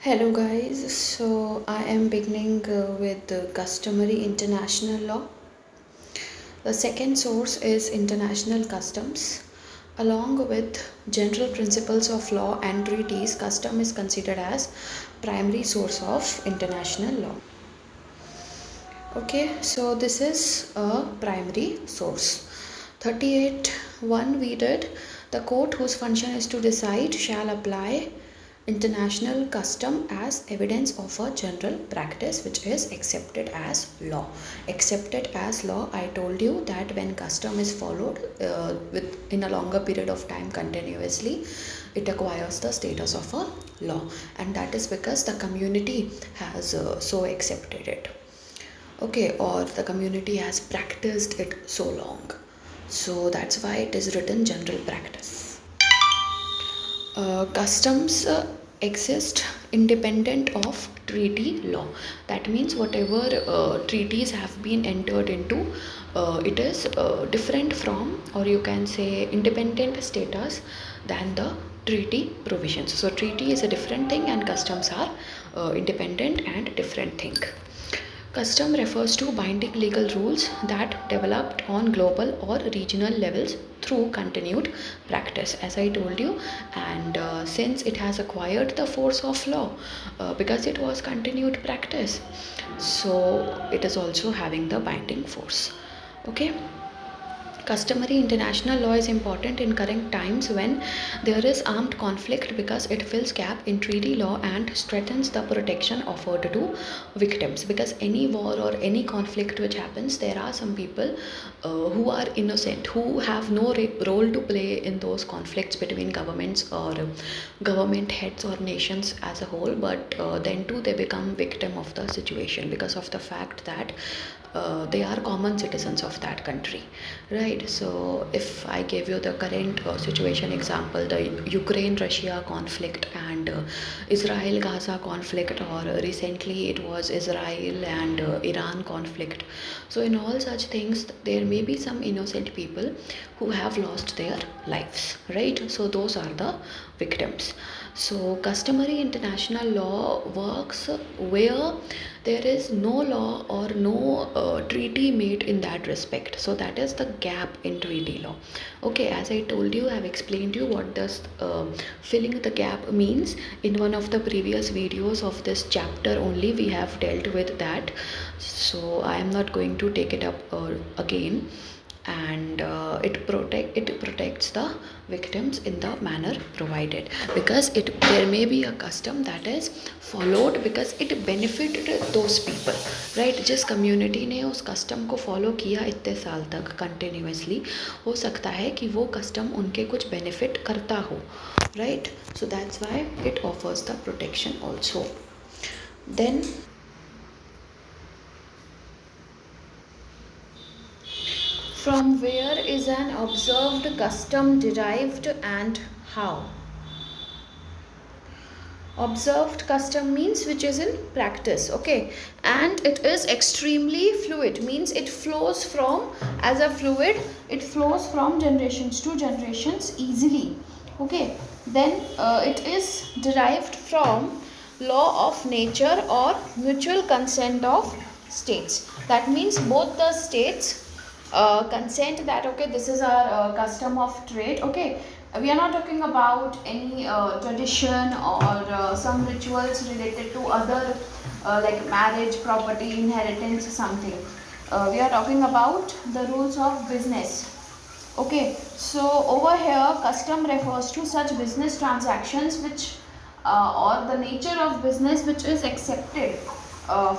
Hello guys, so I am beginning with the customary international law. The second source is international customs. Along with general principles of law and treaties, custom is considered as primary source of international law. Okay, so this is a primary source. 38 1 we did, the court whose function is to decide shall apply international custom as evidence of a general practice which is accepted as law. Accepted as law, I told you that when custom is followed in a longer period of time continuously, it acquires the status of a law, and that is because the community has so accepted it. Okay, or the community has practiced it so long, so that's why it is written general practice. Customs exist independent of treaty law. That means whatever treaties have been entered into, it is different from, or you can say independent status than the treaty provisions. So treaty is a different thing and customs are independent and different thing. Custom refers to binding legal rules that developed on global or regional levels through continued practice, as I told you, and since it has acquired the force of law because it was continued practice, so it is also having the binding force. Okay. Customary international law is important in current times when there is armed conflict because it fills gap in treaty law and strengthens the protection offered to victims. Because any war or any conflict which happens, there are some people who are innocent, who have no role to play in those conflicts between governments or government heads or nations as a whole, but then too they become victim of the situation because of the fact that they are common citizens of that country, right? So if I give you the current situation example, the Ukraine Russia conflict and Israel Gaza conflict, or recently it was Israel and Iran conflict. So in all such things there may be some innocent people who have lost their lives, right? So those are the victims. So customary international law works where there is no law or no treaty made in that respect. So that is the gap in treaty law. Okay, as I told you, I have explained you what does filling the gap means in one of the previous videos of this chapter. Only we have dealt with that, so I am not going to take it up again. And it protects the victims in the manner provided, because there may be a custom that is followed because it benefited those people, right? जिस community ने उस custom को follow किया इतने साल तक continuously, हो सकता है कि वो custom उनके कुछ benefit करता हो, right? So that's why it offers the protection also. Then from where is an observed custom derived and how? Observed custom means which is in practice, okay, and it is extremely fluid, means it flows from, as a fluid, it flows from generations to generations easily, okay. Then it is derived from law of nature or mutual consent of states. That means both the states consent that okay, this is our custom of trade, okay. We are not talking about any tradition or some rituals related to other like marriage, property, inheritance, something. We are talking about the rules of business. Okay, so over here custom refers to such business transactions which or the nature of business which is accepted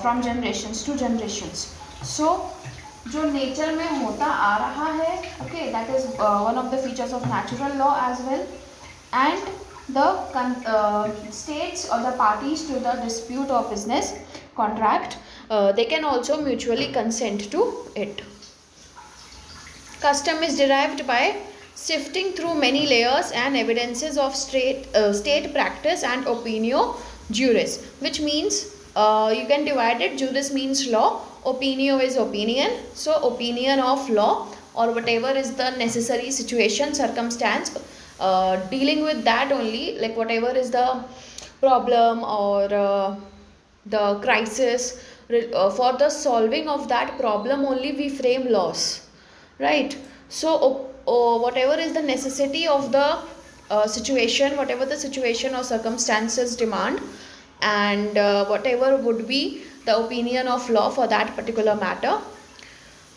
from generations to generations. So जो nature में होता आ रहा है, okay, that is one of the features of natural law as well, and the states or the parties to the dispute or business contract, they can also mutually consent to it. Custom is derived by sifting through many layers and evidences of state practice and opinio juris, which means you can divide it. Juris means law, opinio is opinion, so opinion of law or whatever is the necessary situation, circumstance, dealing with that only, like whatever is the problem or the crisis, for the solving of that problem only we frame laws, right? So whatever is the necessity of the situation, whatever the situation or circumstances demand, and whatever would be the opinion of law for that particular matter,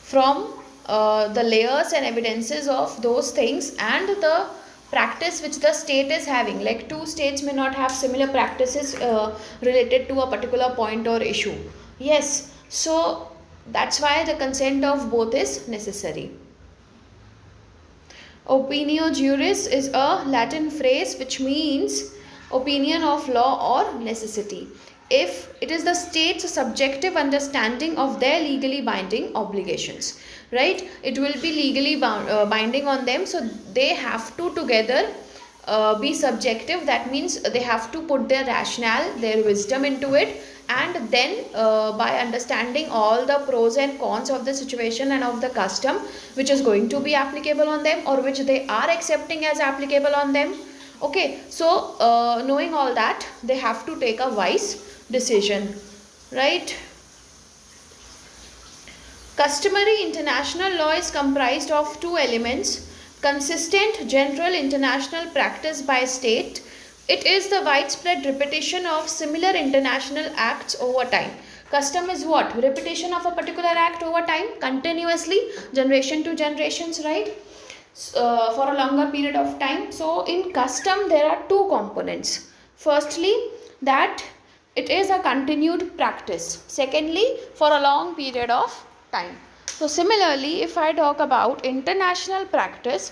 from the layers and evidences of those things and the practice which the state is having, like two states may not have similar practices related to a particular point or issue. Yes, so that's why the consent of both is necessary. Opinio juris is a Latin phrase which means opinion of law or necessity. If it is the state's subjective understanding of their legally binding obligations, right? It will be legally binding on them, so they have to together be subjective. That means they have to put their rationale, their wisdom into it, and then by understanding all the pros and cons of the situation and of the custom which is going to be applicable on them or which they are accepting as applicable on them. Okay, so knowing all that, they have to take a wise decision, right? Customary international law is comprised of two elements: consistent general international practice by state. It is the widespread repetition of similar international acts over time. Custom is what? Repetition of a particular act over time, continuously, generation to generations, right? For a longer period of time. So in custom there are two components. Firstly, that it is a continued practice. Secondly, for a long period of time. So similarly, if I talk about international practice,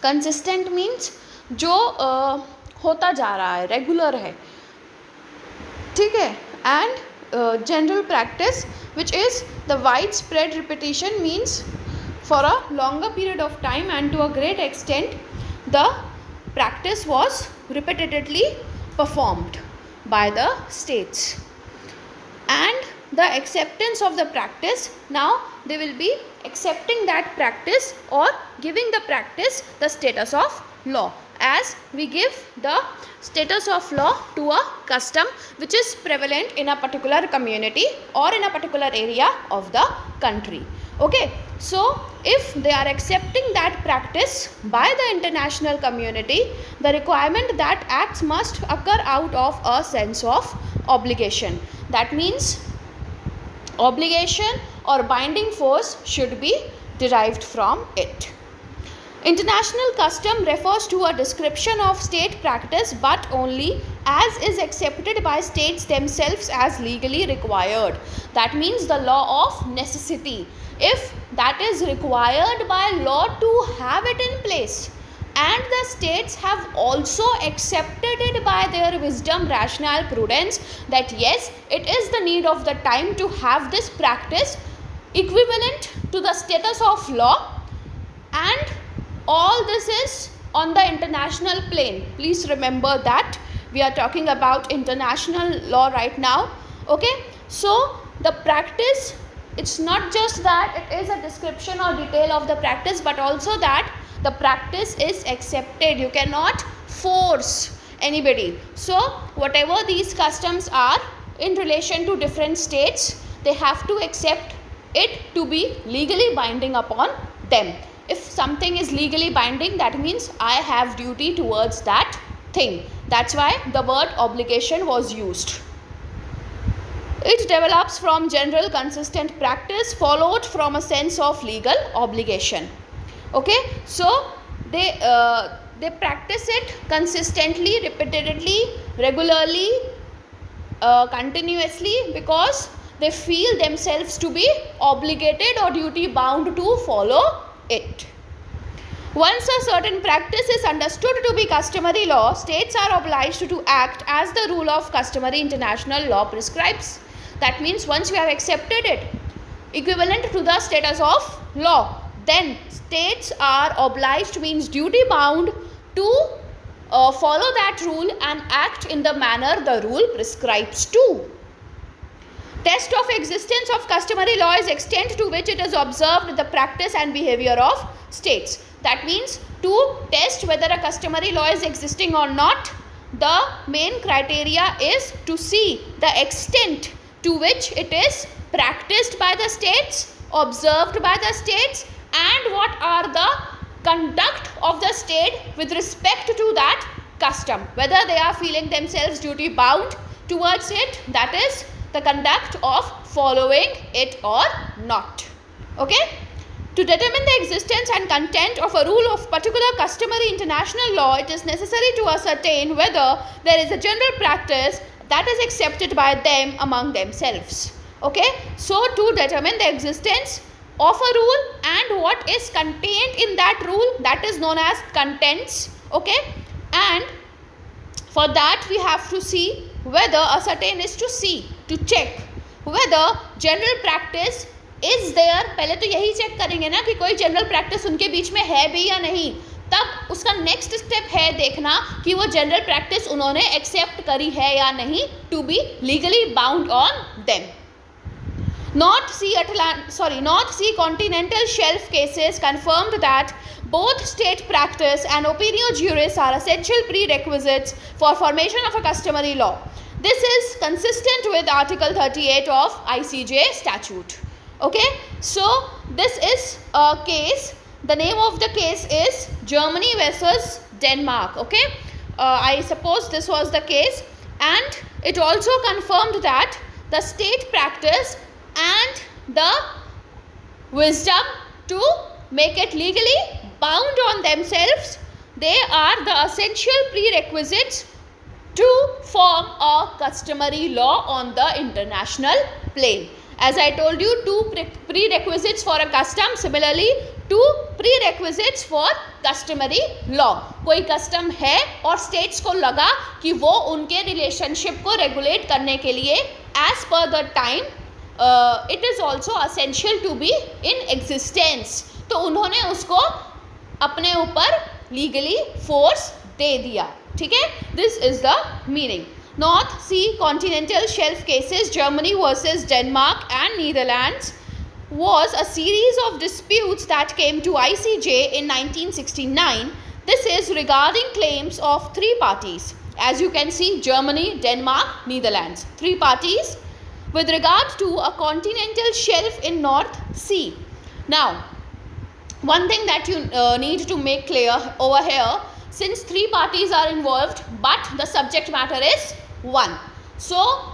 consistent means जो होता जा रहा है, regular है, ठीक है, and general practice which is the widespread repetition means for a longer period of time and to a great extent the practice was repetitively performed by the states. And the acceptance of the practice, now they will be accepting that practice or giving the practice the status of law, as we give the status of law to a custom which is prevalent in a particular community or in a particular area of the country. Okay, so if they are accepting that practice by the international community, the requirement that acts must occur out of a sense of obligation. That means obligation or binding force should be derived from it. International custom refers to a description of state practice but only as is accepted by states themselves as legally required. That means the law of necessity. If that is required by law to have it in place and the states have also accepted it by their wisdom, rationale, prudence, that yes, it is the need of the time to have this practice equivalent to the status of law, and all this is on the international plane. Please remember that we are talking about international law right now. Okay, so the practice, it's not just that it is a description or detail of the practice, but also that the practice is accepted. You cannot force anybody. So whatever these customs are in relation to different states, they have to accept it to be legally binding upon them. If something is legally binding, that means I have duty towards that thing. That's why the word obligation was used. It develops from general consistent practice followed from a sense of legal obligation. Okay, so they practice it consistently, repeatedly, regularly, continuously, because they feel themselves to be obligated or duty bound to follow it. Once a certain practice is understood to be customary law, states are obliged to act as the rule of customary international law prescribes. That means once we have accepted it equivalent to the status of law, then states are obliged, means duty bound, to follow that rule and act in the manner the rule prescribes to. Test of existence of customary law is extent to which it is observed the practice and behavior of states. That means to test whether a customary law is existing or not, the main criteria is to see the extent to which it is practiced by the states, observed by the states, and what are the conduct of the state with respect to that custom, whether they are feeling themselves duty bound towards it, that is the conduct of following it or not. Okay. To determine the existence and content of a rule of particular customary international law, it is necessary to ascertain whether there is a general practice that is accepted by them among themselves. Okay, so to determine the existence of a rule and what is contained in that rule, that is known as contents. Okay, and for that we have to see whether, ascertain is to see, to check whether general practice is there. पहले तो यही check करेंगे ना कि कोई general practice उनके बीच में है भी या नहीं, तब उसका नेक्स्ट स्टेप है देखना कि वो जनरल प्रैक्टिस उन्होंने एक्सेप्ट करी है या नहीं, to be legally bound on them. North Sea continental shelf cases confirmed that both state practice and opinio juris are essential prerequisites for formation of a customary law. This is consistent with Article 38 of ICJ statute. Okay, so this is a case. The name of the case is Germany versus Denmark. Okay, I suppose this was the case, and it also confirmed that the state practice and the wisdom to make it legally bound on themselves, they are the essential prerequisites to form a customary law on the international plane. As I told you, two prerequisites for a custom, similarly two prerequisites for customary law. कोई custom है और states को लगा कि वो उनके relationship को regulate करने के लिए as per the time it is also essential to be in existence, तो उन्होंने उसको अपने ऊपर legally force दे दिया. ठीक है, this is the meaning. North Sea continental shelf cases Germany versus Denmark and Netherlands was a series of disputes that came to ICJ in 1969. This is regarding claims of three parties. As you can see, Germany, Denmark, Netherlands, three parties with regard to a continental shelf in North Sea. Now, one thing that you need to make clear over here, since three parties are involved but the subject matter is one. So,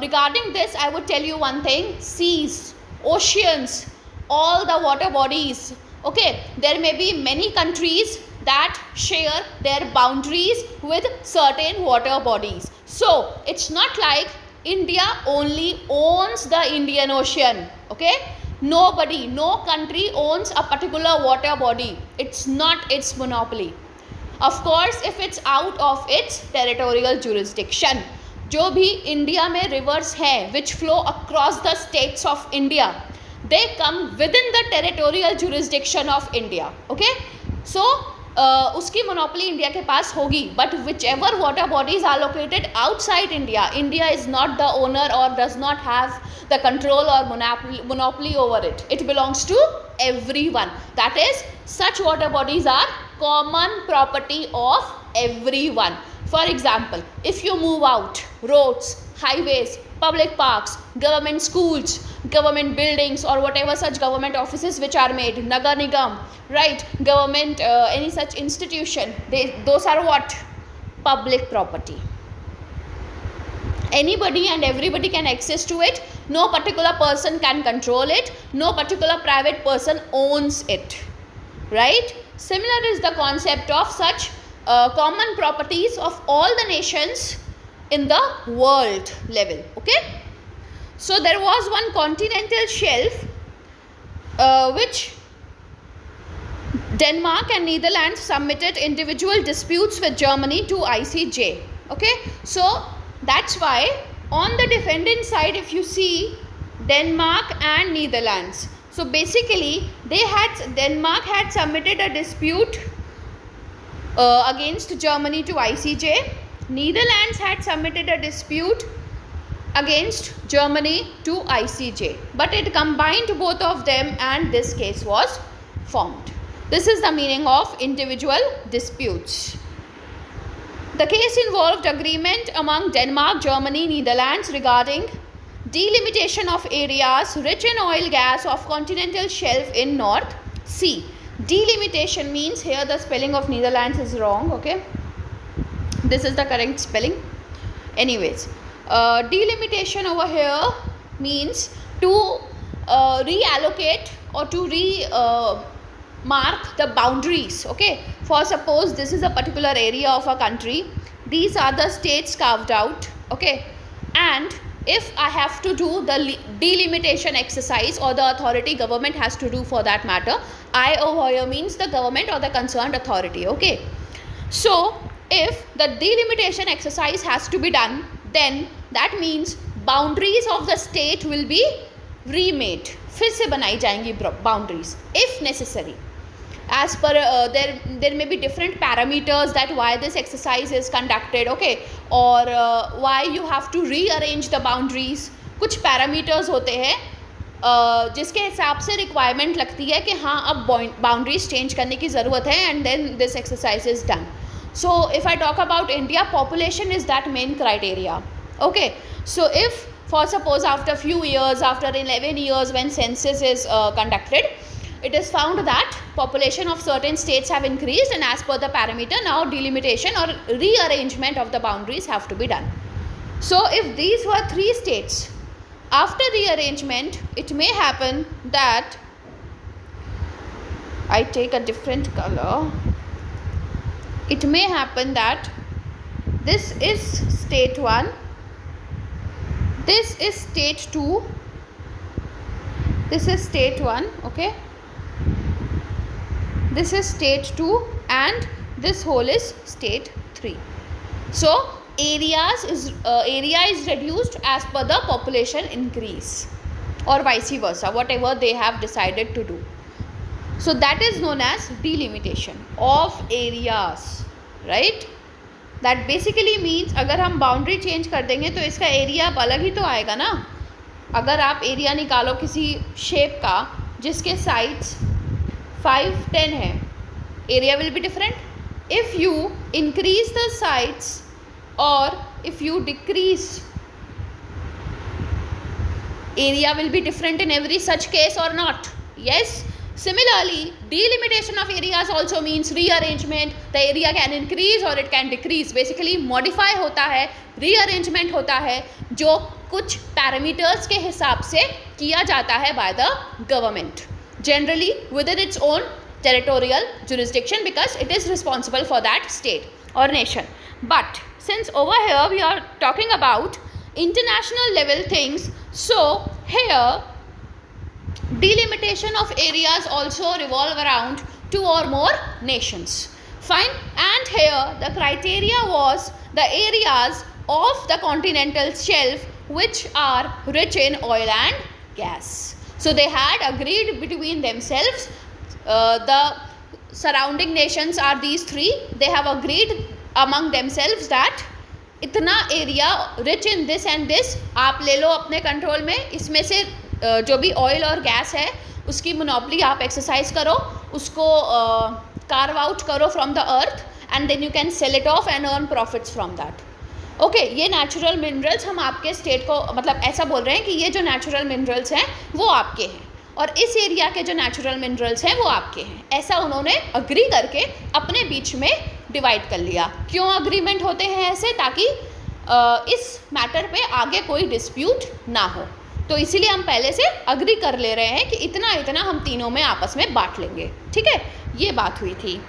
regarding this, I would tell you one thing: seas, oceans, all the water bodies. Okay, there may be many countries that share their boundaries with certain water bodies. So, it's not like India only owns the Indian Ocean. Okay, nobody, no country owns a particular water body. It's not its monopoly. Of course, if it's out of its territorial jurisdiction. जो भी India में reverse हैं which flow across the states of India, they come within the territorial jurisdiction of India. Okay, so उसकी monopoly India के पास होगी, but whichever water bodies are located outside India, India is not the owner or does not have the control or monopoly over it. It belongs to everyone. That is, such water bodies are common property of everyone. For example, if you move out, roads, highways, public parks, government schools, government buildings or whatever such government offices which are made, Nagar Nigam, right, government, any such institution, those are what? Public property. Anybody and everybody can access to it. No particular person can control it. No particular private person owns it. Right? Similar is the concept of such common properties of all the nations in the world level. Okay? So there was one continental shelf which Denmark and Netherlands submitted individual disputes with Germany to ICJ. Okay? So that's why on the defendant side, if you see Denmark and Netherlands, so basically Denmark had submitted a dispute against Germany to ICJ. Netherlands had submitted a dispute against Germany to ICJ, but it combined both of them and this case was formed. This is the meaning of individual disputes. The case involved agreement among Denmark, Germany, Netherlands regarding delimitation of areas rich in oil gas of continental shelf in North Sea. Delimitation means, here the spelling of Netherlands is wrong, okay? This is the correct spelling. Anyways, delimitation over here means to reallocate or to mark the boundaries, okay? For suppose this is a particular area of a country, these are the states carved out, okay? And if I have to do the delimitation exercise, or the authority, government has to do for that matter, I over here means the government or the concerned authority, okay? So if the delimitation exercise has to be done, then that means boundaries of the state will be remade, फिर से बनाई जाएंगी boundaries if necessary. As per there may be different parameters that why this exercise is conducted, okay, or why you have to rearrange the boundaries. कुछ parameters होते हैं जिसके हिसाब से requirement लगती है कि हाँ अब boundaries change करने की ज़रूरत है, and then this exercise is done. So if I talk about India, population is that main criteria, okay? So if for suppose after few years, after 11 years when census is conducted, it is found that population of certain states have increased, and as per the parameter now delimitation or rearrangement of the boundaries have to be done. So if these were 3 states, after rearrangement it may happen that I take a different color. It may happen that this is state 1, this is state 2, this is state 1, okay, this is state 2, and this whole is state 3. So area is reduced as per the population increase, or vice versa, whatever they have decided to do. So that is known as delimitation of areas, right? That basically means अगर हम boundary change कर देंगे तो इसका area अब अलग ही तो आएगा ना. अगर आप area निकालो किसी shape का जिसके sides 5, 10 है, area will be different. If you increase the sides or if you decrease, area will be different in every such case or not? Yes. Similarly, delimitation of areas also means rearrangement. The area can increase or it can decrease. Basically modify होता है, rearrangement होता है, जो कुछ parameters के हिसाब से किया जाता है by the government, generally within its own territorial jurisdiction, because it is responsible for that state or nation. But since over here we are talking about international level things, so here delimitation of areas also revolve around 2 or more nations. Fine. And here the criteria was the areas of the continental shelf which are rich in oil and gas. So they had agreed between themselves, the surrounding nations are these 3, they have agreed among themselves that इतना area rich in this and this आप ले लो अपने control में, इसमें से जो भी oil और गैस है उसकी मोनोपोली आप एक्सरसाइज करो, उसको कार्व आउट करो from the earth, and then you can sell it off and earn profits from that. Okay, ये नेचुरल मिनरल्स हम आपके स्टेट को मतलब ऐसा बोल रहे हैं कि ये जो नेचुरल मिनरल्स हैं वो आपके हैं, और इस एरिया के जो नेचुरल मिनरल्स हैं वो आपके हैं. ऐसा उन्होंने अग्री करके अपने बीच में डिवाइड कर लिया. क्यों अग्रीमेंट होते हैं ऐसे? ताकि इस मैटर पे आगे कोई डिस्प्यूट ना हो. तो इसीलिए हम पहले से अग्री कर ले रहे हैं कि इतना इतना हम तीनों में आपस में बांट लेंगे. ठीक है, ये बात हुई थी.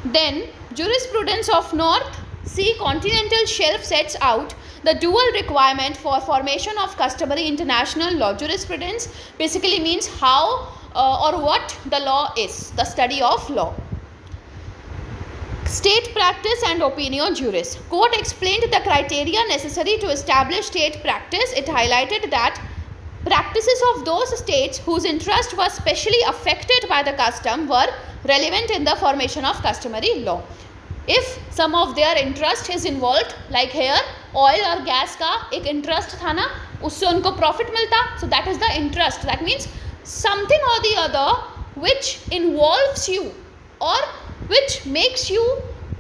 Then jurisprudence of North Sea continental shelf sets out the dual requirement for formation of customary international law. Jurisprudence basically means how or what the law is, the study of law. State practice and opinio juris. Court explained the criteria necessary to establish state practice. It highlighted that practices of those states whose interest was specially affected by the custom were relevant in the formation of customary law. If some of their interest is involved, like here oil और gas का एक interest था ना, उससे उनको profit मिलता, so that is the interest. That means something or the other which involves you or which makes you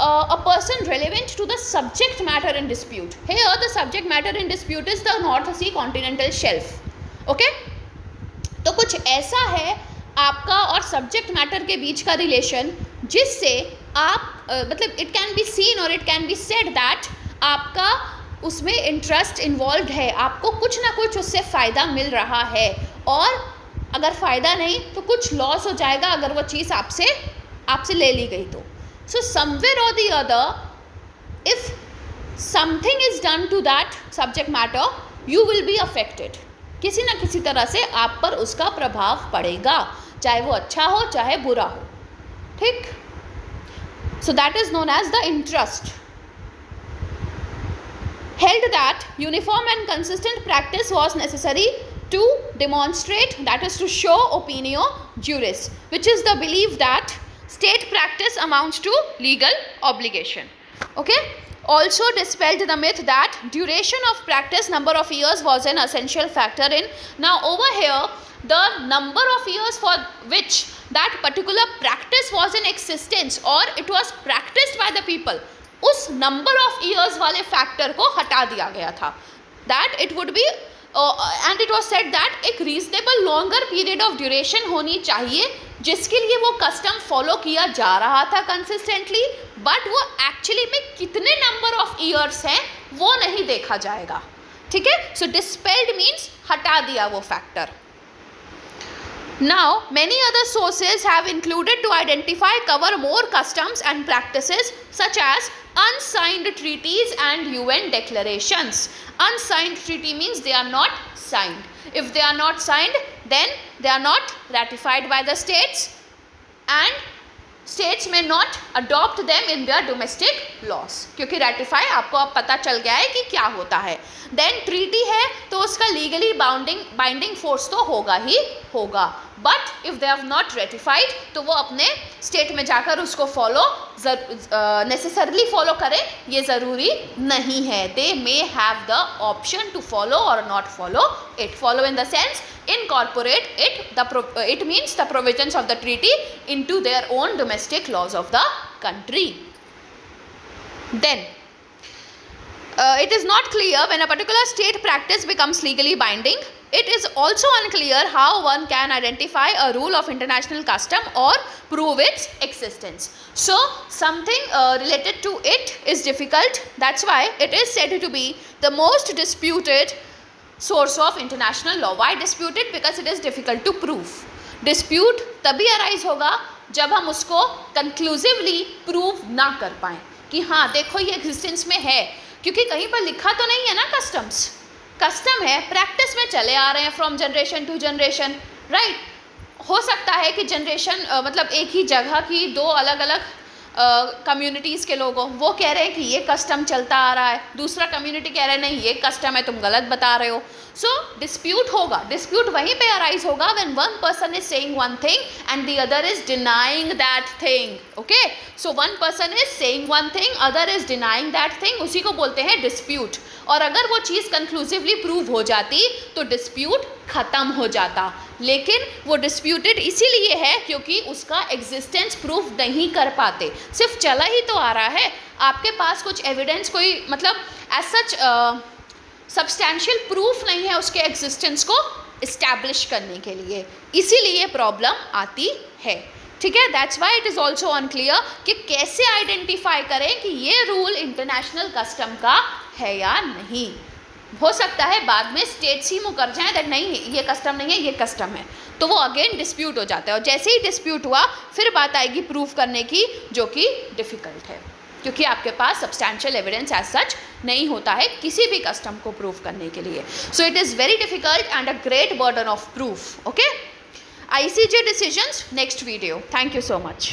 a person relevant to the subject matter in dispute. Here the subject matter in dispute is the North Sea continental shelf. Okay, तो कुछ ऐसा है आपका और subject matter के बीच का relation जिससे आप मतलब इट कैन बी सीन और it can be said that आपका उसमें इंटरेस्ट इन्वॉल्व है, आपको कुछ ना कुछ उससे फ़ायदा मिल रहा है, और अगर फ़ायदा नहीं तो कुछ लॉस हो जाएगा अगर वो चीज़ आपसे ले ली गई तो. So somewhere or the other if something is done to that subject matter you will be affected. किसी ना किसी तरह से आप पर उसका प्रभाव पड़ेगा, चाहे वो अच्छा हो चाहे बुरा हो. ठीक. So that is known as the interest. Held that uniform and consistent practice was necessary to demonstrate, that is to show opinio juris, which is the belief that state practice amounts to legal obligation. Okay. Also dispelled the myth that duration of practice, number of years, was an essential factor in. Now over here the number of years for which that particular practice was in existence or it was practiced by the people, उस number of years वाले factor को हटा दिया गया था. That it would be and it was said that एक reasonable longer period of duration होनी चाहिए जिसके लिए वो कस्टम फॉलो किया जा रहा था कंसिस्टेंटली, बट वो एक्चुअली में कितने नंबर ऑफ ईयर्स हैं वो नहीं देखा जाएगा. ठीक है. सो डिस्पेल्ड मीन्स हटा दिया वो factor. Now, many other sources have included to identify, cover more customs and practices such as unsigned treaties and UN declarations. Unsigned treaty means they are not signed. If they are not signed, then they are not ratified by the states and states may not adopt them in their domestic laws. क्योंकि ratify आपको अब पता चल गया है कि क्या होता है. देन ट्रीटी है तो उसका लीगली बाइंडिंग फोर्स तो होगा ही होगा, but if they have not ratified तो वो अपने स्टेट में जाकर उसको फॉलो नेसेसरली फॉलो करें ये ज़रूरी नहीं है. They may have the option to follow और not follow it. Follow in the sense incorporate it means the provisions of the treaty into their own domestic laws of the country. Then it is not clear when a particular state practice becomes legally binding. It is also unclear how one can identify a rule of international custom or prove its existence. So something related to it is difficult. That's why it is said to be the most disputed source of international law. Why disputed? Because it is difficult to prove. Dispute तभी arise होगा जब हम उसको conclusively prove ना कर पाएँ कि हाँ देखो ये existence में है, क्योंकि कहीं पर लिखा तो नहीं है ना customs. कस्टम है, प्रैक्टिस में चले आ रहे हैं from generation to generation. Right. हो सकता है कि जनरेशन मतलब एक ही जगह की दो अलग अलग कम्युनिटीज़ के लोग हो, वो कह रहे हैं कि ये कस्टम चलता आ रहा है, दूसरा कम्युनिटी कह रहे हैं नहीं ये कस्टम है तुम गलत बता रहे हो. सो डिस्प्यूट होगा. डिस्प्यूट वहीं पे अराइज होगा when one person is saying one thing and the other is denying that thing. Okay. So one person is saying one thing, other is denying that thing, उसी को बोलते हैं डिस्प्यूट. और अगर वो चीज़ कंक्लूसिवली प्रूव हो जाती तो डिस्प्यूट ख़त्म हो जाता. लेकिन वो डिस्प्यूटेड इसीलिए है क्योंकि उसका एग्जिस्टेंस प्रूव नहीं कर पाते, सिर्फ चला ही तो आ रहा है. आपके पास कुछ एविडेंस कोई मतलब एज सच सब्सटैंशियल प्रूफ नहीं है उसके एग्जिस्टेंस को इस्टेब्लिश करने के लिए, इसीलिए प्रॉब्लम आती है. ठीक है. That's why it is also unclear कि कैसे आइडेंटिफाई करें कि ये रूल इंटरनेशनल कस्टम का है या नहीं. हो सकता है बाद में स्टेट्स ही मुकर जाएं दैट नहीं ये कस्टम नहीं है ये कस्टम है, तो वो अगेन डिस्प्यूट हो जाता है. और जैसे ही डिस्प्यूट हुआ फिर बात आएगी प्रूफ करने की, जो कि डिफ़िकल्ट है क्योंकि आपके पास सब्सटैंशियल एविडेंस एज सच नहीं होता है किसी भी कस्टम को प्रूव करने के लिए. So it is very difficult and a great burden of proof. Okay. ICJ decisions next video. Thank you so much.